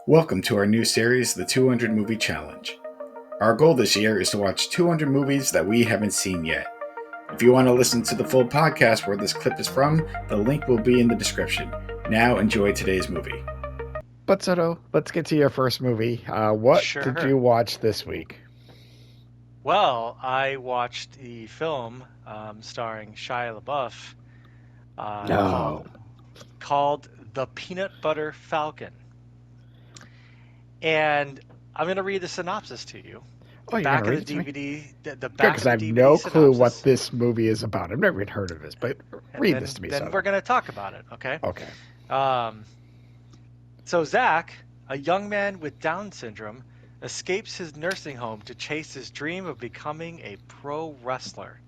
Welcome to our new series, The 200 Movie Challenge. Our goal this year is to watch 200 movies that we haven't seen yet. If you want to listen to the full podcast where this clip is from, the link will be in the description. Now enjoy today's movie. But Soto, let's get to your first movie. What did Sure. you watch this week? Well, I watched the film starring Shia LaBeouf uh, called No. called The Peanut Butter Falcon, and I'm gonna read the synopsis to you. The Oh, you're gonna back of read the it to me? DVD, the Good, back because of I the have DVD no clue what synopsis, this movie is about. I've never even heard of this, but and read this then to me, then Soto. we're gonna talk about it. Okay. Okay. Um, so Zach, a young man with Down syndrome, escapes his nursing home to chase his dream of becoming a pro wrestler.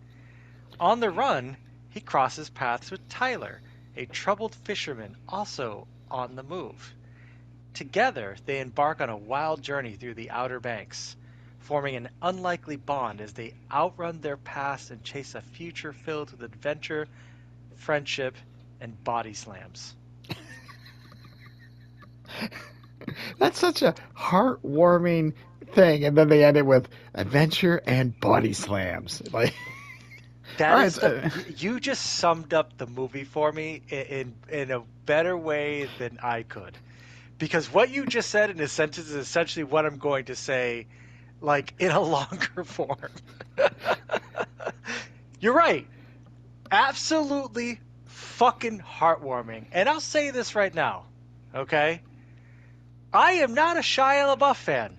On the run, he crosses paths with Tyler, a troubled fisherman also on the move. Together, they embark on a wild journey through the Outer Banks, forming an unlikely bond as they outrun their past and chase a future filled with adventure, friendship, and body slams. That's such a heartwarming thing, and then they end it with adventure and body slams. Like, all That right, is you just summed up the movie for me in a better way than I could. Because what you just said in a sentence is essentially what I'm going to say, like in a longer form. You're right. Absolutely fucking heartwarming. And I'll say this right now, okay? I am not a Shia LaBeouf fan.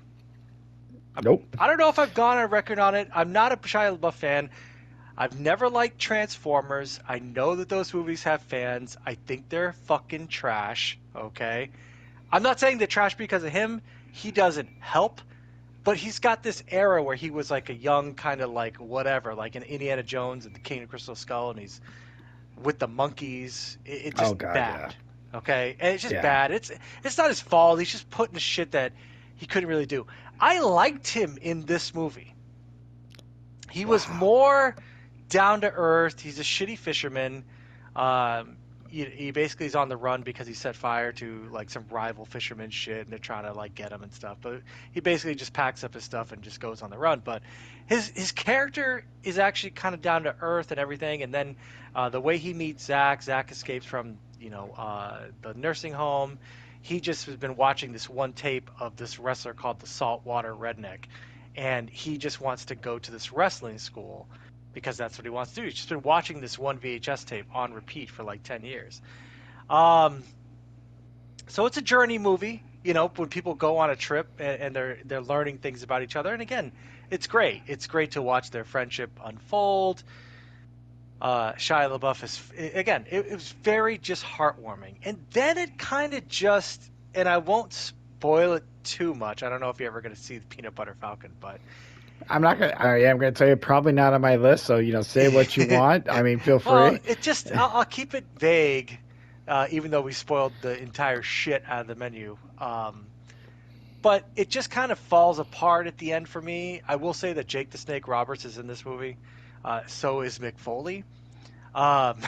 nope. I don't know if I've gone on record on it. I'm not a Shia LaBeouf fan. I've never liked Transformers. I know that those movies have fans. I think they're fucking trash, okay? I'm not saying they're trash because of him. He doesn't help. But he's got this era where he was like a young kind of like whatever, like an Indiana Jones and the King of Crystal Skull, and he's with the monkeys. It's Oh just God, yeah, bad, okay? And it's just yeah. bad. It's not his fault. He's just putting the shit that he couldn't really do. I liked him in this movie. He was Wow. more down to earth. He's a shitty fisherman. He basically is on the run because he set fire to like some rival fisherman shit, and they're trying to like get him and stuff. But he basically just packs up his stuff and just goes on the run. But his character is actually kind of down to earth and everything. And then the way he meets Zach, Zach escapes from the nursing home. He just has been watching this one tape of this wrestler called the Saltwater Redneck, and he just wants to go to this wrestling school because that's what he wants to do. He's just been watching this one VHS tape on repeat for like 10 years. Um, so it's a journey movie, when people go on a trip and they're learning things about each other. And again, it's great. It's great to watch their friendship unfold. Shia LaBeouf again, it was very just heartwarming. And then it kind of just, and I won't spoil it too much. I don't know if you're ever going to see the Peanut Butter Falcon, but I'm not gonna. I am gonna tell you, probably not on my list. So say what you want. I mean, feel well, free. I'll keep it vague, even though we spoiled the entire shit out of the menu. But it just kind of falls apart at the end for me. I will say that Jake the Snake Roberts is in this movie. So is Mick Foley, um,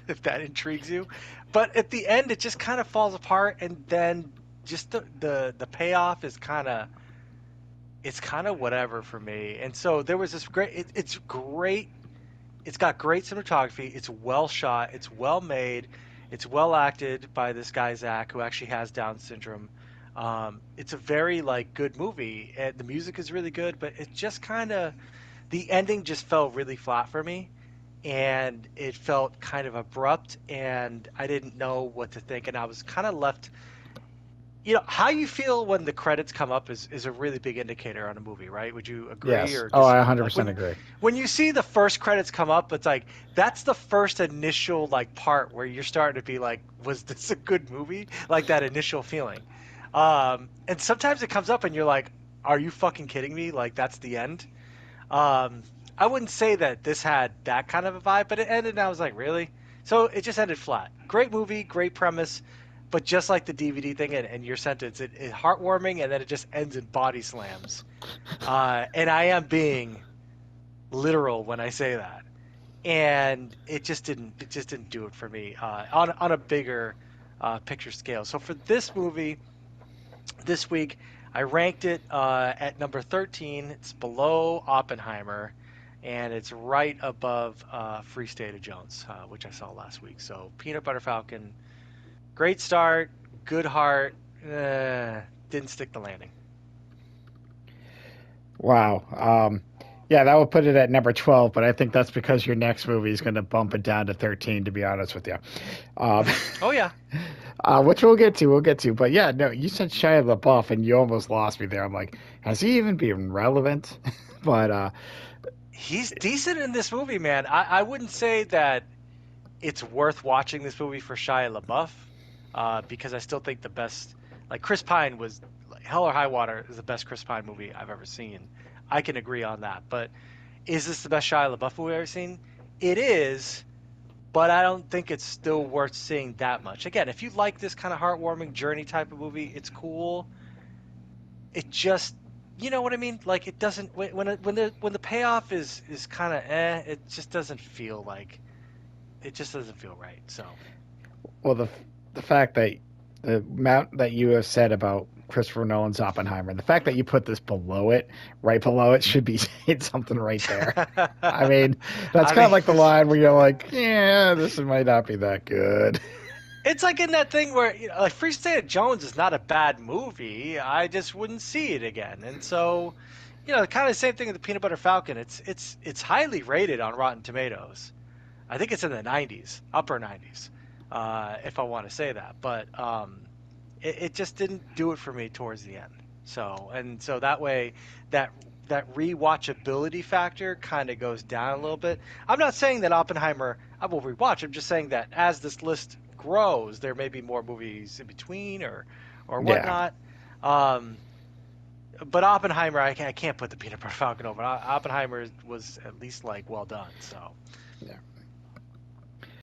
if that intrigues you. But at the end, it just kind of falls apart, and then just the payoff is kind of whatever for me. And so there was this great. It's great. It's got great cinematography. It's well shot. It's well made. It's well acted by this guy Zach, who actually has Down syndrome. It's a very like good movie, and the music is really good. But it just kind of the ending just fell really flat for me, and it felt kind of abrupt, and I didn't know what to think, and I was kind of left. How you feel when the credits come up is a really big indicator on a movie, right? Would you agree Yes. or Oh, I disagree? Like 100% agree. when you see the first credits come up, it's like that's the first initial like part where you're starting to be like, was this a good movie? Like that initial feeling. And sometimes it comes up and you're like, are you fucking kidding me? Like that's the end. Um, I wouldn't say that this had that kind of a vibe, but it ended and I was like, really? So it just ended flat. Great movie, great premise, but just like the DVD thing and your sentence, it heartwarming and then it just ends in body slams. And I am being literal when I say that. And it just didn't do it for me on a bigger picture scale. So for this movie, this week, I ranked it at number 13. It's below Oppenheimer, and it's right above Free State of Jones, which I saw last week. So Peanut Butter Falcon, great start, good heart, didn't stick the landing. Wow. Yeah, that would put it at number 12, but I think that's because your next movie is going to bump it down to 13, to be honest with you. Um, Oh yeah, which we'll get to. We'll get to. But yeah, no, you said Shia LaBeouf, and you almost lost me there. I'm like, has he even been relevant? But he's decent in this movie, man. I wouldn't say that it's worth watching this movie for Shia LaBeouf, because I still think the best, like Chris Pine was, like, Hell or High Water is the best Chris Pine movie I've ever seen. I can agree on that. But is this the best Shia LaBeouf movie I've ever seen? It is, but I don't think it's still worth seeing that much. Again, if you like this kind of heartwarming journey type of movie, it's cool. It just, you know what I mean? Like it doesn't when the payoff is kind of it just doesn't feel like it just doesn't feel right. So well, the fact that the amount that you have said about Christopher Nolan's Oppenheimer, and the fact that you put this below it, right below it, should be saying something right there. I mean, that's I kind mean, of like the line where you're like, yeah, this might not be that good. it's like in that thing where, like Free State of Jones is not a bad movie. I just wouldn't see it again. And so, kind of the same thing with the Peanut Butter Falcon. It's highly rated on Rotten Tomatoes. I think it's in the 90s, upper 90s, if I want to say that. But it just didn't do it for me towards the end. So that way, that that rewatchability factor kind of goes down a little bit. I'm not saying that Oppenheimer I will rewatch. I'm just saying that as this list grows, there may be more movies in between or Yeah. whatnot. Um, but Oppenheimer, I can't put the Peanut Butter Falcon over. Oppenheimer was at least like well done. So Yeah.